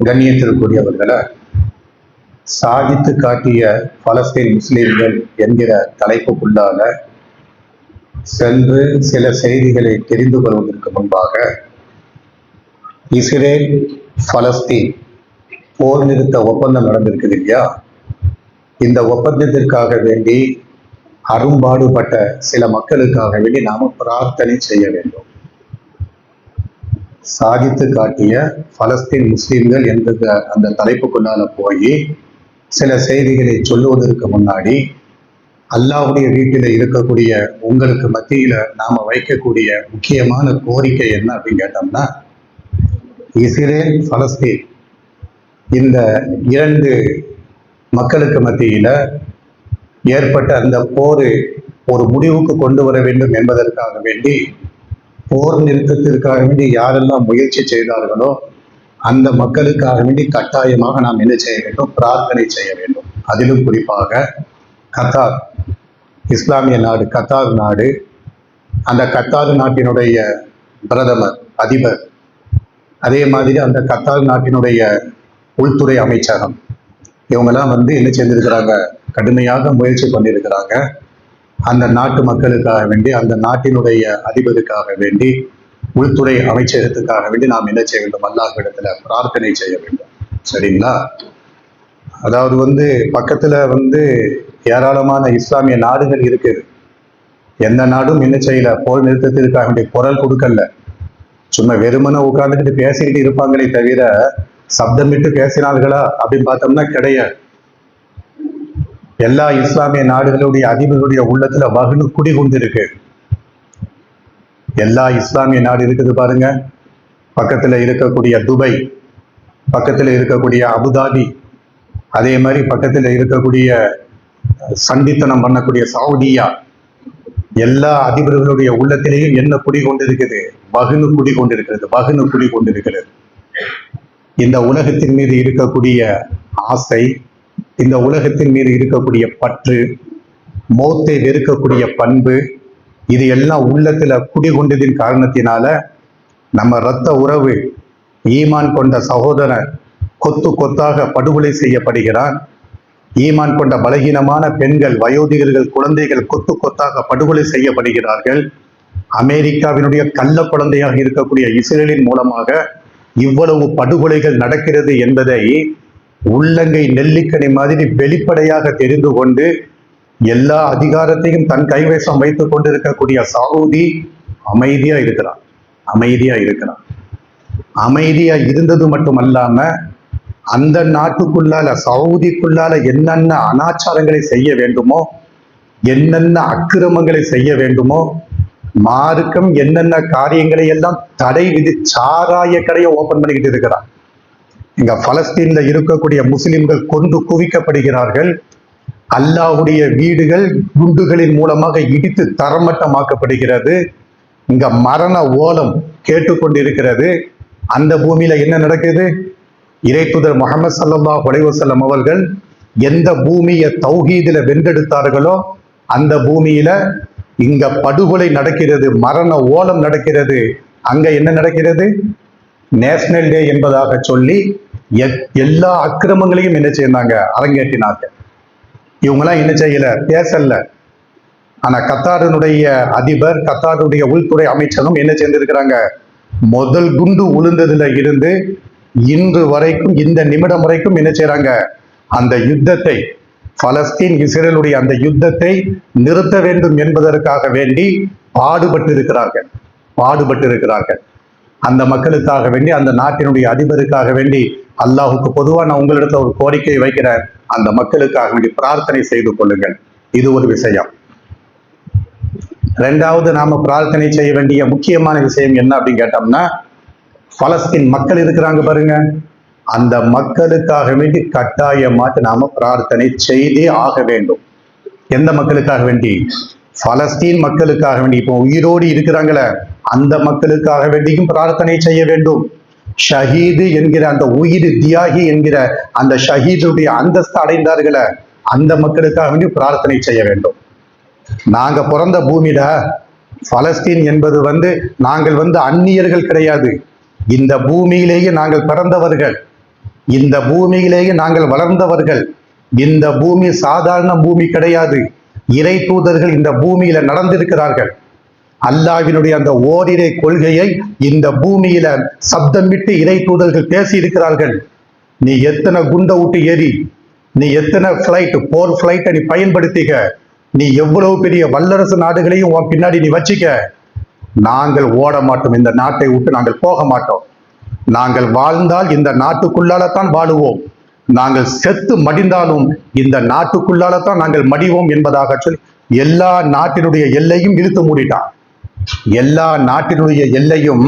கண்ணியத்திற்குரியவர்களை சாதித்து காட்டிய பலஸ்தீன் முஸ்லிம்கள் என்கிற தலைப்புக்குள்ளாக சென்று சில செய்திகளை தெரிந்து கொள்வதற்கு முன்பாக இஸ்ரேல் பலஸ்தீன் போர் நிறுத்த ஒப்பந்தம் நடந்திருக்குது இல்லையா? இந்த ஒப்பந்தத்திற்காக வேண்டி அரும்பாடுபட்ட சில மக்களுக்காக வேண்டி நாம பிரார்த்தனை செய்ய வேண்டும். சாதித்து காட்டிய பலஸ்தீன் முஸ்லிம்கள் என்ற அந்த தலைப்புக்குள்ளால போய் சில செய்திகளை சொல்லுவதற்கு முன்னாடி அல்லாஹ்வுடைய வீட்டில் இருக்கக்கூடிய உங்களுக்கு மத்தியில நாம வைக்கக்கூடிய முக்கியமான கோரிக்கை என்ன அப்படின்னு கேட்டோம்னா, இஸ்ரேல் பலஸ்தீன் இந்த இரண்டு மக்களுக்கு மத்தியில ஏற்பட்ட அந்த போர் ஒரு முடிவுக்கு கொண்டு வர வேண்டும் என்பதற்காக வேண்டி போர் நிறுத்தத்திற்காக வேண்டி யாரெல்லாம் முயற்சி செய்தார்களோ அந்த மக்களுக்காக வேண்டி கட்டாயமாக நாம் என்ன செய்ய வேண்டும்? பிரார்த்தனை செய்ய வேண்டும். அதிலும் குறிப்பாக கத்தார், இஸ்லாமிய நாடு கத்தார் நாடு, அந்த கத்தார் நாட்டினுடைய பிரதமர் அதிபர், அதே மாதிரி அந்த கத்தார் நாட்டினுடைய உள்துறை அமைச்சகம், இவங்கெல்லாம் என்ன செஞ்சிருக்கிறாங்க? கடுமையாக முயற்சி பண்ணியிருக்கிறாங்க. அந்த நாட்டு மக்களுக்காக வேண்டி, அந்த நாட்டினுடைய அதிபருக்காக வேண்டி, உள்துறை அமைச்சகத்துக்காக வேண்டி நாம் என்ன செய்ய வேண்டும்? அல்லாஹ்விடத்துல பிரார்த்தனை செய்ய வேண்டும். சரிங்களா? அதாவது பக்கத்துல ஏராளமான இஸ்லாமிய நாடுகள் இருக்குது. எந்த நாடும் என்ன செய்யல? போர் நிறுத்தத்திற்காக வேண்டிய குரல் கொடுக்கல. சும்மா வெறுமனை உட்கார்ந்துக்கிட்டு பேசிக்கிட்டு இருப்பாங்களே தவிர சப்தமிட்டு பேசினார்களா அப்படின்னு பார்த்தோம்னா கிடையாது. எல்லா இஸ்லாமிய நாடுகளுடைய அதிபர்களுடைய உள்ளத்துல வகுனு குடி கொண்டிருக்கு. எல்லா இஸ்லாமிய நாடு இருக்குது பாருங்க. பக்கத்துல இருக்கக்கூடிய துபாய், பக்கத்துல இருக்கக்கூடிய அபுதாபி, அதே மாதிரி பக்கத்துல இருக்கக்கூடிய சண்டித்தனம் பண்ணக்கூடிய சவுதியா, எல்லா அதிபர்களுடைய உள்ளத்திலேயும் என்ன குடி கொண்டிருக்குது? வகுனு குடி கொண்டிருக்கிறது. வகுனு குடி கொண்டிருக்கிறது. இந்த உலகத்தின் மீது இருக்கக்கூடிய ஆசை, இந்த உலகத்தின் மீது இருக்கக்கூடிய பற்று, மௌத்தை வெறுக்கக்கூடிய பண்பு, இது எல்லாம் உள்ளத்துல குடிகொண்டதின் காரணத்தினால நம்ம இரத்த உறவு ஈமான் கொண்ட சகோதரன் கொத்து கொத்தாக படுகொலை செய்யப்படுகிறான். ஈமான் கொண்ட பலகீனமான பெண்கள், வயோதிகர்கள், குழந்தைகள் கொத்து கொத்தாக படுகொலை செய்யப்படுகிறார்கள். அமெரிக்காவினுடைய கள்ள குழந்தையாக இருக்கக்கூடிய இஸ்ரேலின் மூலமாக இவ்வளவு படுகொலைகள் நடக்கிறது என்பதை உள்ளங்கை நெல்லிக்கனி மாதிரி வெளிப்படையாக தெரிந்து கொண்டு எல்லா அதிகாரத்தையும் தன் கைவசம் வைத்துக் கொண்டிருக்கக்கூடிய சவுதி அமைதியா இருக்கிறான். அமைதியா இருக்கிறான். அமைதியா இருந்தது மட்டுமல்லாம அந்த நாட்டுக்குள்ளால, சவுதிக்குள்ளால என்னென்ன அனாச்சாரங்களை செய்ய வேண்டுமோ, என்னென்ன அக்கிரமங்களை செய்ய வேண்டுமோ, மார்க்கம் என்னென்ன காரியங்களை எல்லாம் தடை விதி சாராய கடையை ஓபன் பண்ணிக்கிட்டு இருக்கிறான். இங்க பலஸ்தீன்ல இருக்கக்கூடிய முஸ்லிம்கள் கொண்டு குவிக்கப்படுகிறார்கள். அல்லாஹ்வுடைய வீடுகள் குண்டுகளின் மூலமாக இடித்து தரமட்டமாக்கப்படுகிறது. இங்க மரண ஓலம் கேட்டுக்கொண்டிருக்கிறது. அந்த பூமியில என்ன நடக்குது? இறைத்துதர் முஹம்மது ஸல்லல்லாஹு அலைஹி வஸல்லம் அவர்கள் எந்த பூமியை தௌஹீதுல வென்றெடுத்தார்களோ அந்த பூமியில இங்க படுகொலை நடக்கிறது, மரண ஓலம் நடக்கிறது. அங்க என்ன நடக்கிறது? நேஷனல் டே என்பதாக சொல்லி எல்லா அக்கிரமங்களையும் என்ன செய்யறாங்க? அரங்கேற்றினாங்க. இவங்கெல்லாம் என்ன செய்யல? பேசல. ஆனா கத்தாரினுடைய அதிபர், கத்தாருடைய உள்துறை அமைச்சரும் என்ன செய்திருக்கிறாங்க? முதல் குண்டு உளுந்ததுல இருந்து இன்று வரைக்கும், இந்த நிமிடம் வரைக்கும் என்ன செய்யறாங்க? அந்த யுத்தத்தை, பலஸ்தீன் இஸ்ரேலுடைய அந்த யுத்தத்தை நிறுத்த வேண்டும் என்பதற்காக வேண்டி பாடுபட்டு இருக்கிறார்கள். அந்த மக்களுக்காக வேண்டி, அந்த நாட்டினுடைய அதிபருக்காக வேண்டி அல்லாஹுக்கு பொதுவாக நான் உங்களிடத்துல ஒரு கோரிக்கையை வைக்கிறேன். அந்த மக்களுக்காக வேண்டி பிரார்த்தனை செய்து கொள்ளுங்கள். இது ஒரு விஷயம். ரெண்டாவது, நாம பிரார்த்தனை செய்ய வேண்டிய முக்கியமான விஷயம் என்ன அப்படின்னு கேட்டோம்னா, பலஸ்தீன் மக்கள் இருக்கிறாங்க பாருங்க, அந்த மக்களுக்காக வேண்டி கட்டாயமாட்டு நாம பிரார்த்தனை செய்தே ஆக வேண்டும். எந்த மக்களுக்காக வேண்டி? பலஸ்தீன் மக்களுக்காக வேண்டி. இப்போ உயிரோடு இருக்கிறாங்களே அந்த மக்களுக்காக வேண்டியும் பிரார்த்தனை செய்ய வேண்டும். ஷஹீது என்கிற அந்த உயிர் தியாகி என்கிற அந்த ஷஹீதுடைய அந்தஸ்து அடைந்தார்களே அந்த மக்களுக்காக வேண்டி பிரார்த்தனை செய்ய வேண்டும். நாங்க பிறந்த பூமியில பலஸ்தீன் என்பது நாங்கள் அந்நியர்கள் கிடையாது. இந்த பூமியிலேயே நாங்கள் பிறந்தவர்கள். இந்த பூமியிலேயே நாங்கள் வளர்ந்தவர்கள். இந்த பூமி சாதாரண பூமி கிடையாது. இறை தூதர்கள் இந்த பூமியில நடந்திருக்கிறார்கள். அல்லாஹ்வினுடைய அந்த ஓரிரை கொள்கையை இந்த பூமியில சப்தமிட்டு இறை தூதர்கள் பேசி இருக்கிறார்கள். நீ எத்தனை குண்டை விட்டு ஏறி, நீ எத்தனை போர் பிளைட்டை நீ பயன்படுத்திக்க, நீ எவ்வளவு பெரிய வல்லரசு நாடுகளையும் உன் பின்னாடி நீ வச்சிக்க, நாங்கள் ஓட மாட்டோம். இந்த நாட்டை விட்டு நாங்கள் போக மாட்டோம். நாங்கள் வாழ்ந்தால் இந்த நாட்டுக்குள்ளாலத்தான் வாழுவோம். நாங்கள் செத்து மடிந்தாலும் இந்த நாட்டுக்குள்ளாலத்தான் நாங்கள் மடிவோம் என்பதாக சொல்லி எல்லா நாட்டினுடைய எல்லையும் இழுத்து மூடிட்டான். எல்லா நாட்டினுடைய எல்லையும்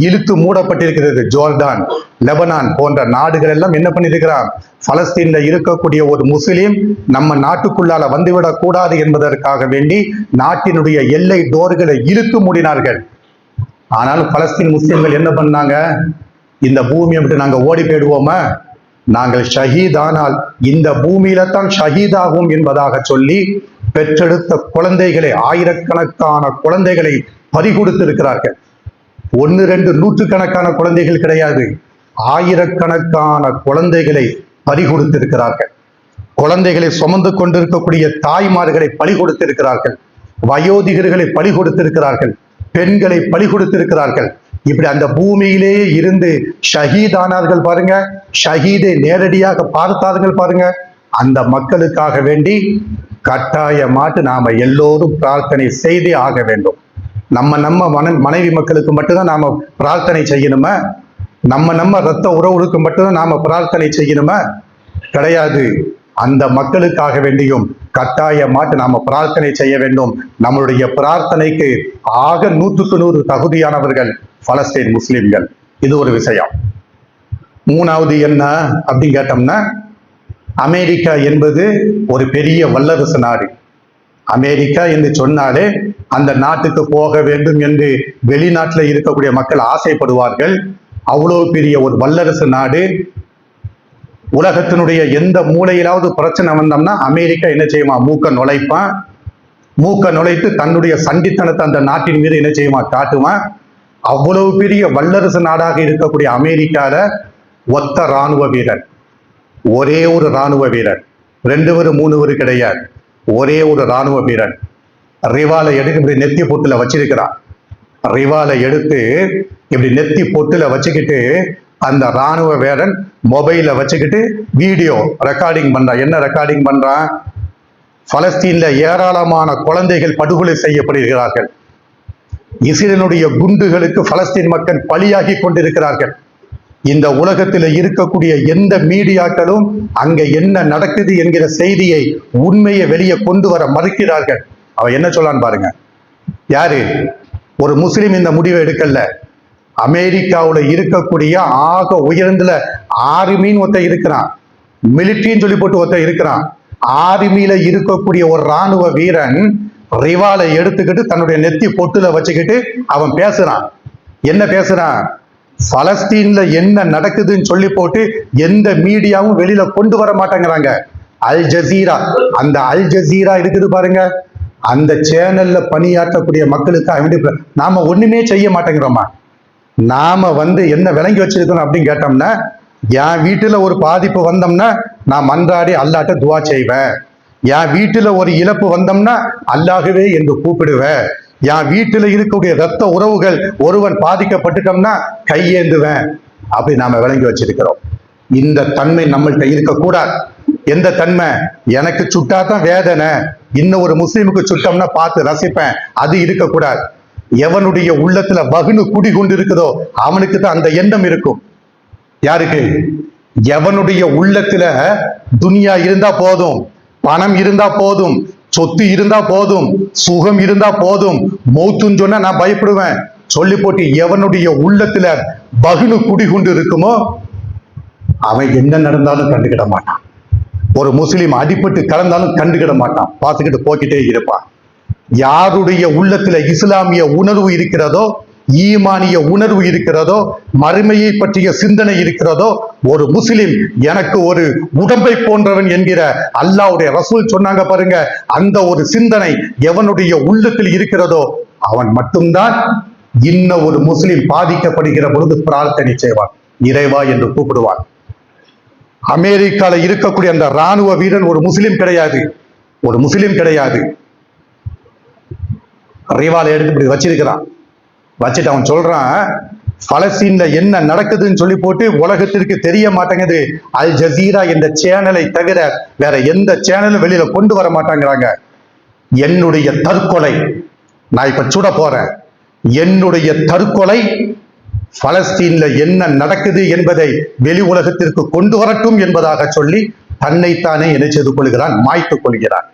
இழுத்து மூடப்பட்டிருக்கிறது. ஜோர்டான், லெபனான் போன்ற நாடுகள் எல்லாம் என்ன பண்ணிருக்கிறான்? பலஸ்தீன்ல இருக்கக்கூடிய ஒரு முஸ்லீம் நம்ம நாட்டுக்குள்ளால வந்துவிடக் கூடாது என்பதற்காக வேண்டி நாட்டினுடைய எல்லை டோர்களை இழுத்து மூடினார்கள். ஆனாலும் பலஸ்தீன் முஸ்லிம்கள் என்ன பண்ணாங்க? இந்த பூமியை விட்டு நாங்க ஓடி போயிடுவோமா? நாங்கள் ஷஹீதானால் இந்த பூமியில தான் ஷஹீதாகும் என்பதாக சொல்லி பெற்றெடுத்த குழந்தைகளை, ஆயிரக்கணக்கான குழந்தைகளை பறிகொடுத்திருக்கிறார்கள். 1-2 நூற்றுக்கணக்கான குழந்தைகள் கிடையாது, ஆயிரக்கணக்கான குழந்தைகளை பறிகொடுத்திருக்கிறார்கள். குழந்தைகளை சுமந்து கொண்டிருக்கக்கூடிய தாய்மார்களை பலி கொடுத்திருக்கிறார்கள். வயோதிகர்களை பலி கொடுத்திருக்கிறார்கள். பெண்களை பலி கொடுத்திருக்கிறார்கள். இப்படி அந்த பூமியிலேயே இருந்து ஷஹீதானார்கள் பாருங்க. ஷஹீதை நேரடியாக பார்த்தார்கள் பாருங்க. அந்த மக்களுக்காக வேண்டி கட்டாயமாட்டு நாம எல்லோரும் பிரார்த்தனை செய்தே ஆக வேண்டும். நம்ம மனைவி மக்களுக்கு மட்டும்தான் நாம பிரார்த்தனை செய்யணுமா? நம்ம ரத்த உறவுகளுக்கு மட்டும்தான் நாம பிரார்த்தனை செய்யணுமா? கிடையாது. அந்த மக்களுக்காக வேண்டியும் கட்டாயமாட்டு நாம பிரார்த்தனை செய்ய வேண்டும். நம்மளுடைய பிரார்த்தனைக்கு ஆக 100க்கு 100 தகுதியானவர்கள் பலஸ்தீன் முஸ்லிம்கள். இது ஒரு விஷயம். மூணாவது என்ன அப்படின்னு கேட்டோம்னா, அமெரிக்கா என்பது ஒரு பெரிய வல்லரசு நாடு. அமெரிக்கா என்று சொன்னாலே அந்த நாட்டுக்கு போக வேண்டும் என்று வெளிநாட்டில் இருக்கக்கூடிய மக்கள் ஆசைப்படுவார்கள். அவ்வளவு பெரிய ஒரு வல்லரசு நாடு. உலகத்தினுடைய எந்த மூலையிலாவது பிரச்சனை வந்தோம்னா அமெரிக்கா என்ன செய்யுமா? மூக்க நுழைப்பான். மூக்க நுழைத்து தன்னுடைய சண்டித்தனத்தை அந்த நாட்டின் மீது என்ன செய்யுமா? காட்டுவான். அவ்வளவு பெரிய வல்லரசு நாடாக இருக்கக்கூடிய அமெரிக்கால ஒத்த இராணுவ வீரர், ஒரே ஒரு இராணுவ வீரர், 2 பேர் 3 பேர் கிடையாது, ஒரே ஒரு இராணுவ வீரர் ரிவாலை எடுத்து இப்படி நெத்தி பொட்டுல வச்சிருக்கிறான். ரிவாலை எடுத்து இப்படி நெத்தி பொட்டுல வச்சுக்கிட்டு அந்த இராணுவ வீரன் மொபைல வச்சுக்கிட்டு வீடியோ ரெக்கார்டிங் பண்றான். என்ன ரெக்கார்டிங் பண்றான்? பலஸ்தீன்ல ஏராளமான குழந்தைகள் படுகொலை செய்யப்படுகிறார்கள். இஸ்ரேலுடைய குண்டுகளுக்கு பலஸ்தீன் மக்கள் பலியாகி கொண்டிருக்கிறார்கள். இந்த உலகத்தில் இருக்கக்கூடிய எந்த மீடியாக்களும் அங்க என்ன நடக்குது என்கிற செய்தியை, உண்மையை வெளியே கொண்டு வர மறுக்கிறார்கள். அவன் என்ன சொல்லான்னு பாருங்க. யாரு? ஒரு முஸ்லிம் இந்த முடிவை எடுக்கல. அமெரிக்காவுல இருக்கக்கூடிய ஆக உயர்ந்துல ஆர்மின்னு ஒருத்த இருக்கிறான், மிலிட்ரின்னு சொல்லி போட்டு ஒருத்த இருக்கிறான். ஆர்மியில இருக்கக்கூடிய ஒரு இராணுவ வீரன் ரிவாலை எடுத்துக்கிட்டு தன்னுடைய நெத்தி பொட்டுல வச்சுக்கிட்டு அவன் பேசுறான். என்ன பேசுறான்? பலஸ்தீன்ல என்ன நடக்குதுன்னு சொல்லி போட்டு எந்த மீடியாவும் வெளியில கொண்டு வர மாட்டேங்கிறாங்க. அல் ஜசீரா, அந்த அல் ஜசீரா இருக்குது பாருங்க, அந்த சேனல்ல பணியாற்றக்கூடிய மக்களுக்கு நாம ஒண்ணுமே செய்ய மாட்டேங்கிறோமா? நாம என்ன விளங்கி வச்சிருக்கணும் அப்படின்னு கேட்டோம்னா, என் வீட்டுல ஒரு பாதிப்பு வந்தோம்னா நான் மன்றாடி அல்லாட்ட துவா செய்வேன். என் வீட்டுல ஒரு இழப்பு வந்தோம்னா அல்லாகவே என்று கூப்பிடுவேன். என் வீட்டுல இருக்கக்கூடிய ரத்த உறவுகள் ஒருவன் பாதிக்கப்பட்டுட்டோம்னா கையேந்துவேன். அப்படி நாம விளங்கி வச்சிருக்கிறோம். இந்த தன்மை நம்மள்கிட்ட இருக்கக்கூடாது. எந்த தன்மை? எனக்கு சுட்டாதான் வேதனை, இன்னும் ஒரு முஸ்லீமுக்கு சுட்டோம்னா பார்த்து ரசிப்பேன், அது இருக்கக்கூடாது. எவனுடைய உள்ளத்துல வகுனு குடி கொண்டு இருக்குதோ அவனுக்கு தான் அந்த எண்ணம் இருக்கும். யாருக்கு? எவனுடைய உள்ளத்துல துனியா இருந்தா போதும், பணம் இருந்தா போதும், சொத்து இருந்தா போதும், சுகம் இருந்தா போதும், மௌத்துன்னு சொன்னா நான் பயப்படுவேன் சொல்லி போட்டு எவனுடைய உள்ளத்துல பகுனு குடி கொண்டு இருக்குமோ அவன் என்ன நடந்தாலும் கண்டுக்கிட மாட்டான். ஒரு முஸ்லீம் அடிபட்டு கலந்தாலும் கண்டுக்கிட மாட்டான், பார்த்துக்கிட்டு போக்கிட்டே இருப்பான். யாருடைய உள்ளத்துல இஸ்லாமிய உணர்வு இருக்கிறதோ, ஈமானிய உணர்வு இருக்கிறதோ, மறுமையை பற்றிய சிந்தனை இருக்கிறதோ, ஒரு முஸ்லிம் எனக்கு ஒரு உடம்பை போன்றவன் என்கிற அல்லாஹ்வுடைய ரசூல் சொன்னாங்க பாருங்க, அந்த ஒரு சிந்தனை எவனுடைய உள்ளத்தில் இருக்கிறதோ அவன் மட்டும்தான் இன்ன ஒரு முஸ்லிம் பாதிக்கப்படுகிற பொழுது பிரார்த்தனை செய்வான், இறைவா என்று கூப்பிடுவான். அமெரிக்கால இருக்கக்கூடிய அந்த ராணுவ வீரன் ஒரு முஸ்லிம் கிடையாது, ஒரு முஸ்லிம் கிடையாது. ரிவாலை எடுத்து இப்படி வச்சிருக்கிறான். வச்சுட்டு அவன் சொல்றான், பலஸ்தீன்ல என்ன நடக்குதுன்னு சொல்லி போட்டு உலகத்திற்கு தெரிய மாட்டேங்குது. அல் ஜசீரா என்ற சேனலை தவிர வேற எந்த சேனலும் வெளியில கொண்டு வர மாட்டாங்கிறாங்க. என்னுடைய தற்கொலை, நான் இப்ப சுட போறேன், என்னுடைய தற்கொலை பலஸ்தீன்ல என்ன நடக்குது என்பதை வெளி உலகத்திற்கு கொண்டு வரட்டும் என்பதாக சொல்லி தன்னைத்தானே என்ன செய்து கொள்கிறான், மாய்த்துக் கொள்கிறான்.